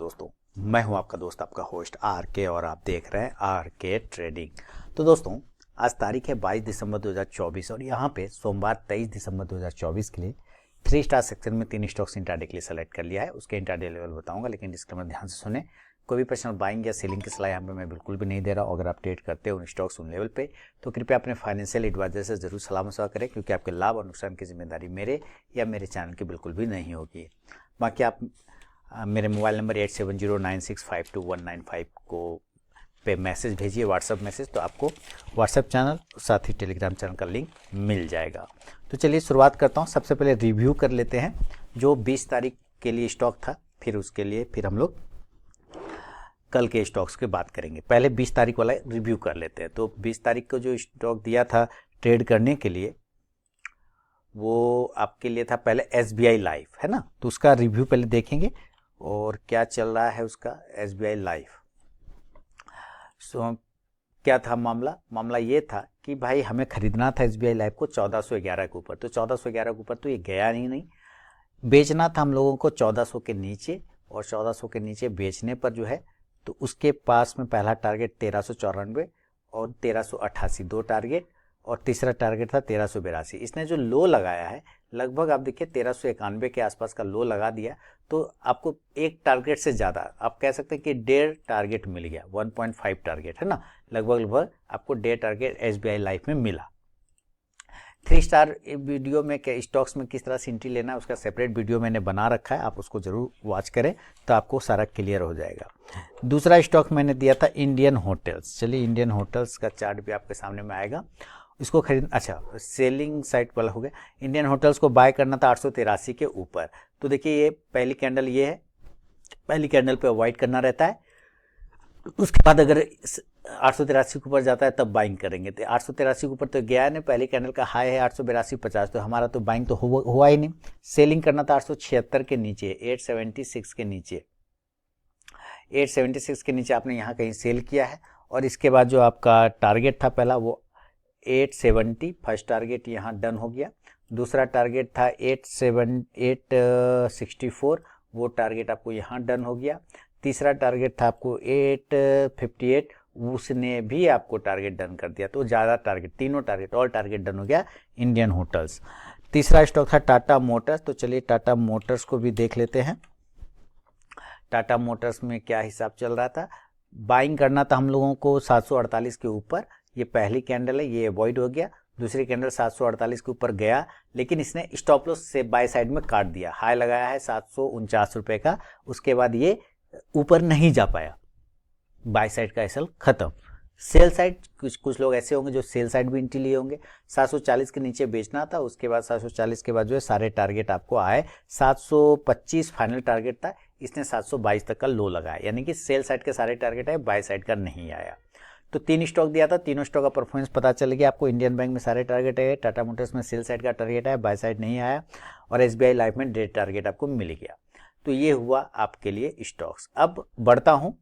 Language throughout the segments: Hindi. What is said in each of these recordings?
दोस्तों, मैं हूं आपका दोस्त, आपका होस्ट आर के, और आप देख रहे हैं आर के ट्रेडिंग। तो दोस्तों, आज तारीख है 22 दिसंबर 2024 और यहाँ पे सोमवार 23 दिसंबर 2024 के लिए 3 स्टार सेक्शन में 3 स्टॉक्स इंट्राडे के लिए सेलेक्ट कर लिया है। उसके इंट्राडे लेवल बताऊंगा, लेकिन डिस्क्लेमर ध्यान से सुने। कोई भी पर्सनल बाइंग या सेलिंग की सलाह यहाँ पे मैं बिल्कुल भी नहीं दे रहा हूँ। अगर आप ट्रेड करते हो उन स्टॉक्स उन लेवल पे, तो कृपया अपने फाइनेंशियल एडवाइजर से जरूर सलाह मशवरा करें, क्योंकि आपके लाभ और नुकसान की जिम्मेदारी मेरे या मेरे चैनल की बिल्कुल भी नहीं होगी। बाकी आप मेरे मोबाइल नंबर 8709652195 को पे मैसेज भेजिए, व्हाट्सअप मैसेज, तो आपको व्हाट्सअप चैनल साथ ही टेलीग्राम चैनल का लिंक मिल जाएगा। तो चलिए शुरुआत करता हूँ। सबसे पहले रिव्यू कर लेते हैं जो 20 तारीख के लिए स्टॉक था, फिर हम लोग कल के स्टॉक्स की बात करेंगे। पहले 20 तारीख वाला रिव्यू कर लेते हैं। तो 20 तारीख को जो स्टॉक दिया था ट्रेड करने के लिए, वो आपके लिए था पहले SBI लाइफ, है ना। तो उसका रिव्यू पहले देखेंगे और क्या चल रहा है उसका SBI लाइफ। क्या था मामला ये था कि भाई हमें खरीदना था SBI लाइफ को 1411 के ऊपर। तो 1411 के ऊपर तो ये गया नहीं, बेचना था हम लोगों को 1400 के नीचे, और 1400 के नीचे बेचने पर जो है तो उसके पास में पहला टारगेट 1394 और 1388 दो टारगेट, और तीसरा टारगेट था 1382। इसने जो लो लगाया है लगभग आप देखिए 1391 के आसपास का लो लगा दिया। तो आपको एक टारगेट से ज़्यादा आप कह सकते हैं कि 1.5 टारगेट मिल गया, 1.5 टारगेट, है ना। लगभग आपको 1.5 टारगेट SBI लाइफ में मिला। 3 स्टार वीडियो में स्टॉक्स में किस तरह से एंट्री लेना है उसका सेपरेट वीडियो मैंने बना रखा है, आप उसको जरूर वॉच करें तो आपको सारा क्लियर हो जाएगा। दूसरा स्टॉक मैंने दिया था इंडियन होटल्स। चलिए, इंडियन होटल्स का चार्ट भी आपके सामने में आएगा। इसको खरीद, अच्छा सेलिंग साइड वाला हो गया। इंडियन होटल्स को बाय करना था 883 के ऊपर। तो देखिए ये पहली कैंडल ये है, पहली कैंडल पे अवॉइड करना रहता है। उसके बाद अगर 883 के ऊपर जाता है तब बाइंग करेंगे। तो 883 के ऊपर तो गया नहीं, पहली कैंडल का हाई है 882.50, तो हमारा तो बाइंग तो हुआ ही नहीं। सेलिंग करना था 876 के नीचे, 876 के नीचे, 876 के नीचे आपने यहाँ कहीं सेल किया है। और इसके बाद जो आपका टारगेट था पहला वो 870, फर्स्ट टारगेट यहाँ डन हो गया। दूसरा टारगेट था 864, वो टारगेट आपको यहाँ डन हो गया। तीसरा टारगेट था आपको 858, उसने भी आपको टारगेट डन कर दिया। तो ज़्यादा टारगेट, तीनों टारगेट, ऑल टारगेट डन हो गया इंडियन होटल्स। तीसरा स्टॉक था टाटा मोटर्स। तो चलिए टाटा मोटर्स को भी देख लेते हैं। टाटा मोटर्स में क्या हिसाब चल रहा था। बाइंग करना था हम लोगों को 748 के ऊपर, ये पहली कैंडल है, ये अवॉइड हो गया। दूसरी कैंडल 748 के ऊपर गया, लेकिन इसने स्टॉप लॉस से बाय साइड में काट दिया। हाई लगाया है 749 रुपए का, उसके बाद ये ऊपर नहीं जा पाया, बाय साइड का एसएल खत्म। सेल साइड कुछ लोग ऐसे होंगे जो सेल साइड भी एंट्री लिए होंगे। 740 के नीचे बेचना था, उसके बाद 740 के बाद जो है सारे टारगेट आपको आए। 725 फाइनल टारगेट था, इसने 722 तक का लो लगाया, यानी कि सेल साइड के सारे टारगेट आए, बाय साइड का नहीं आया। तो 3 स्टॉक दिया था, तीनों स्टॉक का परफॉर्मेंस पता चल गया आपको। इंडियन बैंक में सारे टारगेट है, टाटा मोटर्स में सेल साइड का टारगेट है, बाय साइड नहीं आया, और SBI लाइफ में 1.5 टारगेट आपको मिल गया। तो ये हुआ आपके लिए स्टॉक्स। अब बढ़ता हूं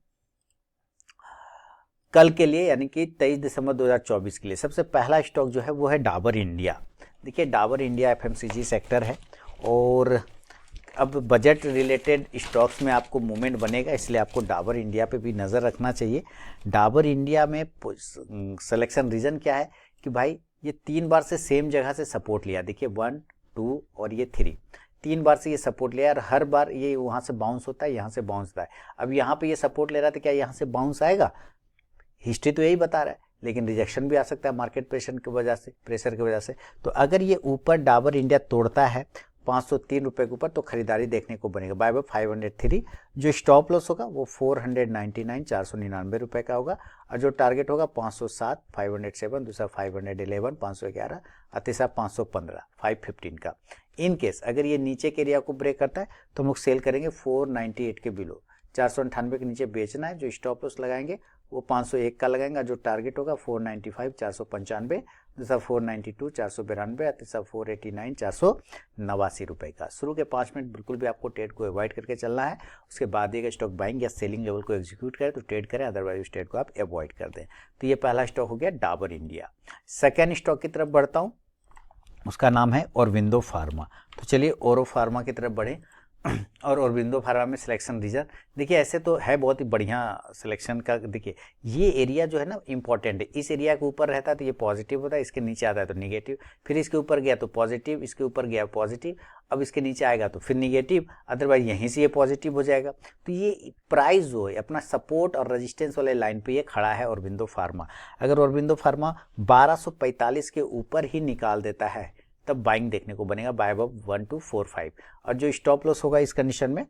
कल के लिए, यानी कि 23 दिसंबर 2024 के लिए। सबसे पहला स्टॉक जो है वो है डाबर इंडिया। देखिए डाबर इंडिया FMCG सेक्टर है, और अब बजट रिलेटेड स्टॉक्स में आपको मूवमेंट बनेगा, इसलिए आपको डाबर इंडिया पे भी नज़र रखना चाहिए। डाबर इंडिया में सिलेक्शन रीज़न क्या है कि भाई ये 3 बार से सेम जगह से सपोर्ट लिया। देखिए 1, 2 और ये 3 बार से ये सपोर्ट लिया, और हर बार ये वहाँ से बाउंस होता है, यहाँ से बाउंस होता है। अब यहाँ पे ये सपोर्ट ले रहा था, क्या यहाँ से बाउंस आएगा? हिस्ट्री तो यही बता रहा है, लेकिन रिजेक्शन भी आ सकता है मार्केट प्रेशर की वजह से। तो अगर ये ऊपर डाबर इंडिया तोड़ता है 503 रुपए के ऊपर, तो खरीदारी देखने को बनेगा। बाय 503, जो स्टॉप लॉस होगा वो 499 499 रुपए का होगा, और जो टारगेट होगा 507 507, दूसरा 511 511, और तीसरा 515 515 का। इन केस अगर ये नीचे के एरिया को ब्रेक करता है तो हम लोग सेल करेंगे 498 के बिलो। 498 के नीचे बेचना है। जो स्टॉप लॉस लगाएंगे वो 501 का लगाएंगे, जो टारगेट होगा 495 495, दूसरा 492 492, तीसरा 489 489 रुपए का। शुरू के 5 मिनट बिल्कुल भी आपको ट्रेड को अवॉइड करके चलना है, उसके बाद ये स्टॉक बाइंग या सेलिंग लेवल को एग्जीक्यूट करें तो ट्रेड करें, अदरवाइज उस ट्रेड को आप अवॉइड कर दें। तो ये पहला स्टॉक हो गया डाबर इंडिया। सेकेंड स्टॉक की तरफ बढ़ता हूँ, उसका नाम है औरबिंदो फार्मा। तो चलिए औरो फार्मा की तरफ बढ़ें। और औरबिंदो फार्मा में सिलेक्शन रीजन, देखिए ऐसे तो है बहुत ही बढ़िया सिलेक्शन का। देखिए ये एरिया जो है ना इंपॉर्टेंट है, इस एरिया के ऊपर रहता है तो ये पॉजिटिव होता है, इसके नीचे आता है तो निगेटिव, फिर इसके ऊपर गया तो पॉजिटिव, इसके ऊपर गया पॉजिटिव, अब इसके नीचे आएगा तो फिर निगेटिव, अदरवाइज यहीं से ये पॉजिटिव हो जाएगा। तो ये प्राइस जो है अपना सपोर्ट और रेजिस्टेंस वाले लाइन पे ये खड़ा है औरबिंदो फार्मा। अगर औरबिंदो फार्मा 1245 के ऊपर ही निकाल देता है तब बाइंग देखने को बनेगा, बाय अबव 1245। और जो स्टॉप लॉस होगा इस कंडीशन में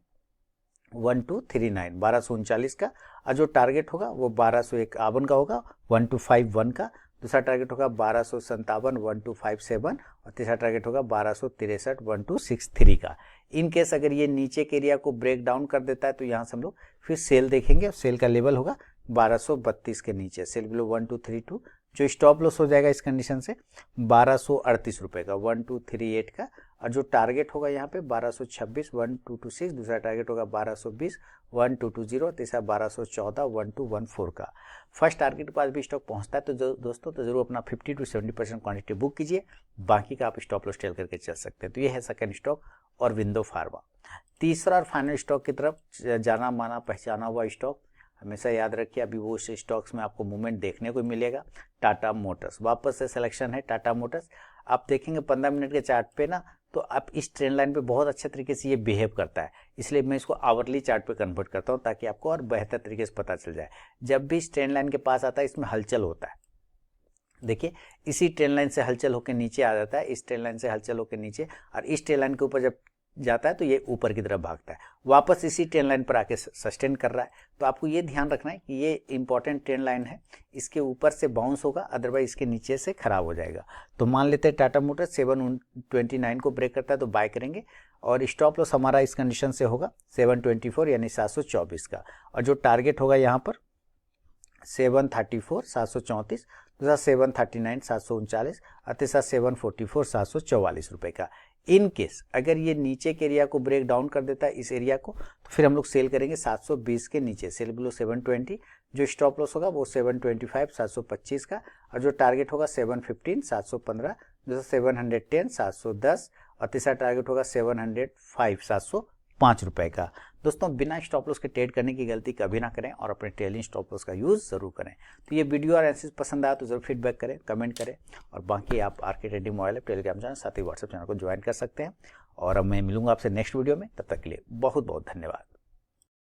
1239 1239 का, और जो टारगेट होगा वो 1251 का होगा 1251 का, दूसरा टारगेट होगा 1257 1257, और तीसरा टारगेट होगा 1263 1263 का। इन केस अगर ये नीचे के एरिया को ब्रेक डाउन कर देता है तो यहाँ से हम लोग फिर सेल देखेंगे, और सेल का लेवल होगा 1232 के नीचे, सेल बिलो 1232। जो स्टॉप लॉस हो जाएगा इस कंडीशन से 1238 रुपये का 1238 का, और जो टारगेट होगा यहाँ पे 1226 1226, दूसरा टारगेट होगा 1220 1220, तीसरा 1214 1214 का। फर्स्ट टारगेट के पास भी स्टॉक पहुँचता है तो दोस्तों तो जरूर अपना 50 to 70% क्वांटिटी बुक कीजिए, बाकी का आप स्टॉप लॉस टेल करके चल सकते हैं। तो ये है सेकंड स्टॉक औरबिंदो फार्मा। तीसरा और फाइनल स्टॉक की तरफ जाना माना पहचाना हुआ स्टॉक, हमेशा याद रखिए अभी वो स्टॉक्स में आपको मूवमेंट देखने को मिलेगा। टाटा मोटर्स वापस से सिलेक्शन है। टाटा मोटर्स आप देखेंगे 15 मिनट के चार्ट पे ना, तो आप इस ट्रेंड लाइन पे बहुत अच्छे तरीके से ये बिहेव करता है, इसलिए मैं इसको आवरली चार्ट पे कन्वर्ट करता हूँ ताकि आपको और बेहतर तरीके से पता चल जाए। जब भी इस ट्रेंड लाइन के पास आता है इसमें हलचल होता है, देखिए इसी ट्रेंड लाइन से हलचल होकर नीचे आ जाता है, इस ट्रेंड लाइन से हलचल होकर नीचे, और इस ट्रेंड लाइन के ऊपर जब जाता है तो ये ऊपर की तरफ भागता है, वापस इसी ट्रेंड लाइन पर आके सस्टेन कर रहा है। तो आपको ये ध्यान रखना है कि ये इंपॉर्टेंट ट्रेंड लाइन है, इसके ऊपर से बाउंस होगा, अदरवाइज इसके नीचे से खराब हो जाएगा। तो मान लेते हैं टाटा मोटर्स 729 को ब्रेक करता है तो बाय करेंगे, और स्टॉप लॉस हमारा इस कंडीशन से होगा 724 यानी 724 का, और जो टारगेट होगा यहाँ पर 734 734, दूसरा 739 739, और तीसरा 744 744 रुपये का। इन केस अगर ये नीचे के एरिया को ब्रेक डाउन कर देता है इस एरिया को, तो फिर हम लोग सेल करेंगे 720 के नीचे, सेल बिलो 720। जो स्टॉप लॉस होगा वो 725 725 का, और जो टारगेट होगा 715 715, दूसरा 710 710, और तीसरा टारगेट होगा 705 705 रुपये का। दोस्तों बिना स्टॉप लॉस के ट्रेड करने की गलती कभी ना करें, और अपने ट्रेलिंग स्टॉप लॉस का यूज़ ज़रूर करें। तो ये वीडियो और एनालिसिस पसंद आया तो ज़रूर फीडबैक करें, कमेंट करें, और बाकी आप RK trading mobile app, Telegram channel, साथ ही व्हाट्सएप चैनल को ज्वाइन कर सकते हैं। और अब मैं मिलूंगा आपसे नेक्स्ट वीडियो में, तब तक के लिए बहुत बहुत धन्यवाद।